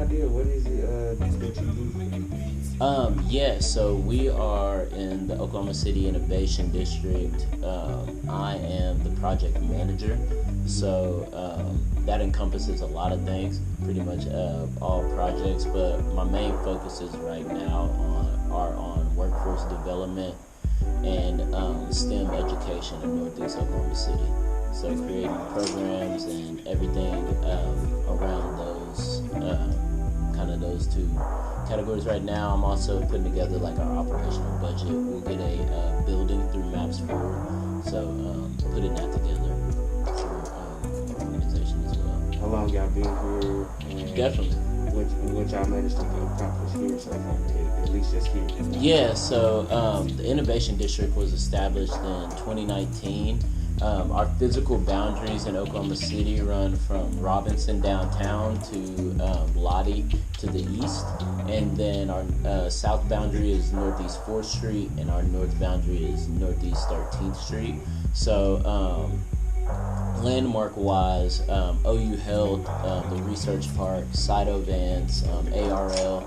idea? What is it that you do? So we are in the Oklahoma City Innovation District. I am the project manager, so that encompasses a lot of things, pretty much all projects. But my main focuses right now are on workforce development and STEM education in Northeast Oklahoma City. So creating programs and everything around those those two categories. Right now, I'm also putting together like our operational budget. We'll get a building through Maps Forward, so putting that together for our organization as well. How long y'all been here? And Definitely. What y'all managed to accomplish here so far, at least just here? Yeah, so the Innovation District was established in 2019. Our physical boundaries in Oklahoma City run from Robinson downtown to Lottie to the east, and then our south boundary is Northeast 4th Street, and our north boundary is Northeast 13th Street. So landmark-wise, OU Health, the Research Park, Cyto Vans, ARL,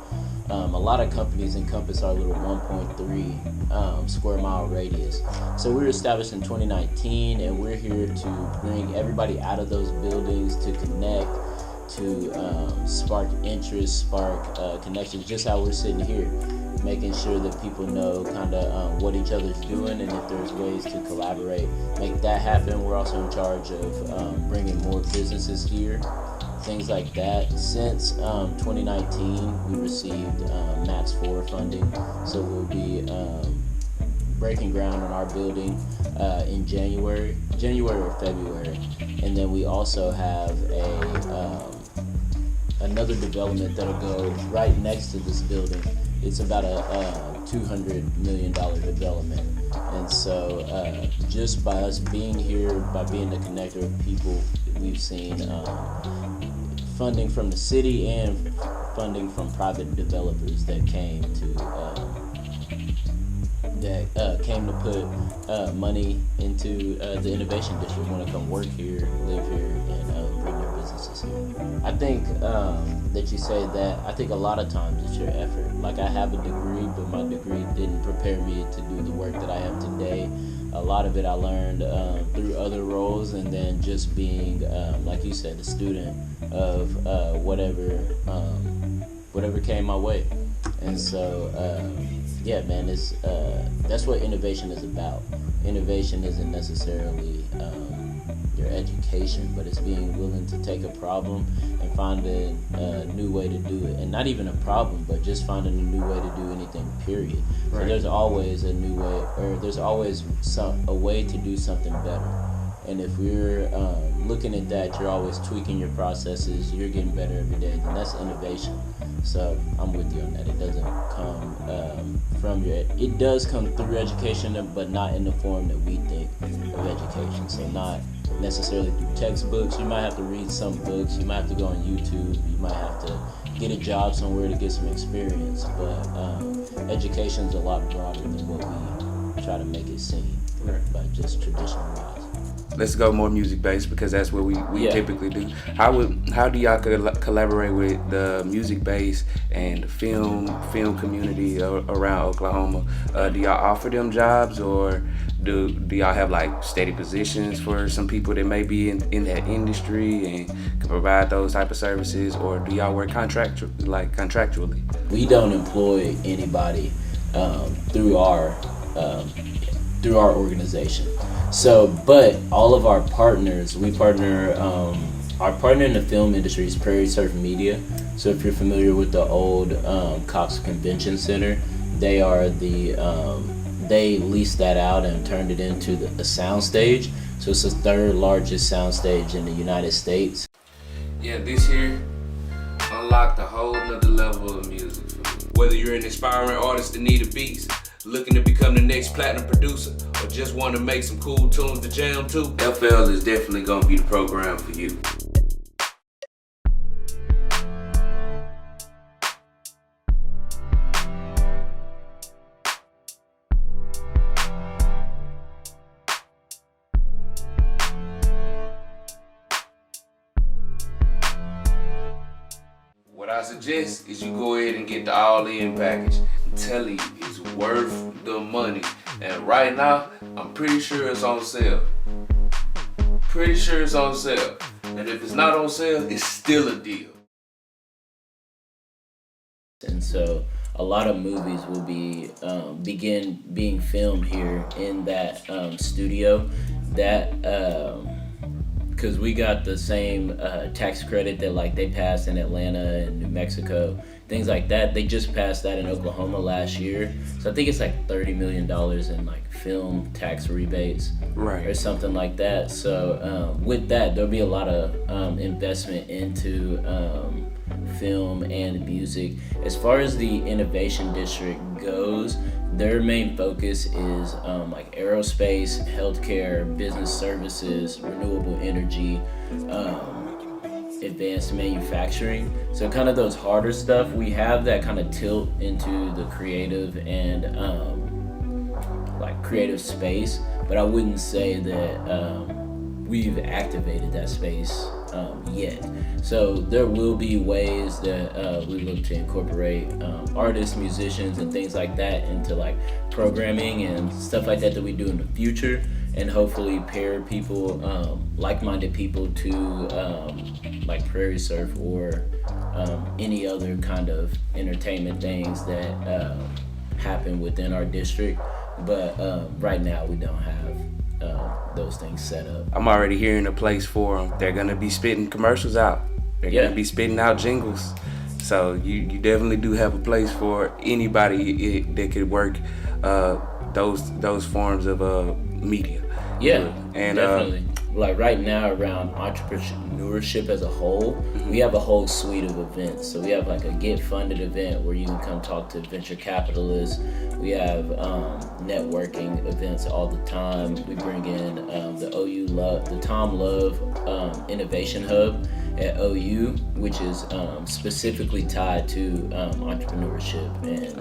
a lot of companies encompass our little 1.3 square mile radius. So we were established in 2019, and we're here to bring everybody out of those buildings to connect, to spark interest, spark connections, just how we're sitting here, making sure that people know kind of what each other's doing, and if there's ways to collaborate, make that happen. We're also in charge of bringing more businesses here, things like that. Since 2019, we received Maps 4 funding, so we'll be breaking ground on our building in January or February, and then we also have another development that'll go right next to this building. It's about a $200 million development, and so just by us being here, by being the connector of people, we've seen funding from the city and funding from private developers that came to put money into the Innovation District, want to come work here, live here, and bring their businesses here. I think that you say that. I think a lot of times it's your effort. Like, I have a degree, but my degree didn't prepare me to do the work that I am today. A lot of it I learned through other roles, and then just being, like you said, a student of whatever came my way. And so, yeah, man, it's that's what innovation is about. Innovation isn't necessarily your education, but it's being willing to take a problem and find a new way to do it. And not even a problem, but just finding a new way to do anything, period. Right. So there's always a new way, or there's always a way to do something better. And if we're looking at that, you're always tweaking your processes, you're getting better every day, then that's innovation. So I'm with you on that. It doesn't come it does come through education, but not in the form that we think of education. So not necessarily through textbooks. You might have to read some books, you might have to go on YouTube, you might have to get a job somewhere to get some experience, but education's a lot broader than what we try to make it seem, right, by just traditional wise. Let's go more music based, because that's what we typically do. How do y'all collaborate with the music base and the film community around Oklahoma? Do y'all offer them jobs, or do y'all have like steady positions for some people that may be in that industry and can provide those type of services, or do y'all work contractually? We don't employ anybody through our organization. So, but all of our partners, our partner in the film industry is Prairie Surf Media. So if you're familiar with the old Cox Convention Center, they are they leased that out and turned it into the Soundstage. So it's the third largest soundstage in the United States. Yeah, this year unlocked a whole nother level of music. Whether you're an aspiring artist that need a beats, looking to become the next platinum producer, or just want to make some cool tunes to jam to, FL is definitely going to be the program for you. What What I suggest is you go ahead and get the all-in package. I'm telling you, it's worth the money. And right now, I'm pretty sure it's on sale. Pretty sure it's on sale. And if it's not on sale, it's still a deal. And so a lot of movies will be begin being filmed here in that studio. That because we got the same tax credit that like they passed in Atlanta and New Mexico, things like that. They just passed that in Oklahoma last year. So I think it's like $30 million in like film tax rebates, right, or something like that. So with that, there'll be a lot of investment into film and music. As far as the innovation district goes, their main focus is like aerospace, healthcare, business services, renewable energy, advanced manufacturing. So kind of those harder stuff. We have that kind of tilt into the creative and like creative space, but I wouldn't say that we've activated that space yet. So there will be ways that we look to incorporate artists, musicians, and things like that into like programming and stuff like that we do in the future, and hopefully pair people, like-minded people to like Prairie Surf or any other kind of entertainment things that happen within our district. But right now we don't have those things set up. I'm already hearing a place for them. They're gonna be spitting commercials out. They're gonna be spitting out jingles. So you definitely do have a place for anybody that could work those forms of media. Yeah, and definitely. Like right now around entrepreneurship as a whole, we have a whole suite of events. So we have like a Get Funded event where you can come talk to venture capitalists. We have networking events all the time. We bring in the Tom Love Innovation Hub at OU, which is specifically tied to entrepreneurship and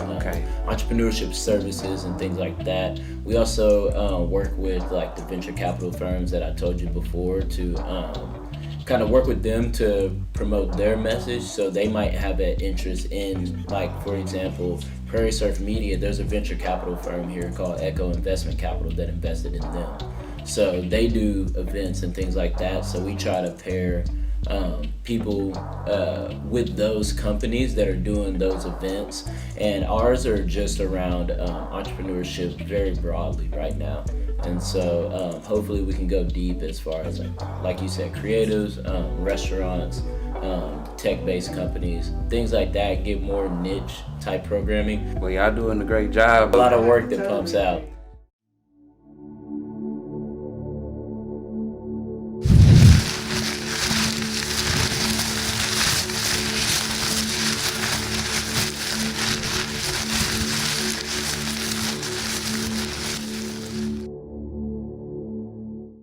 entrepreneurship services and things like that. We also work with like the venture capital firms that I told you before to kind of work with them to promote their message. So they might have an interest in, like, for example, Prairie Surf Media. There's a venture capital firm here called Echo Investment Capital that invested in them. So they do events and things like that. So we try to pair people with those companies that are doing those events, and ours are just around entrepreneurship very broadly right now. And so hopefully we can go deep as far as like you said, creatives, restaurants, tech-based companies, things like that, get more niche type programming. Well, y'all doing a great job. A lot of work that pumps out.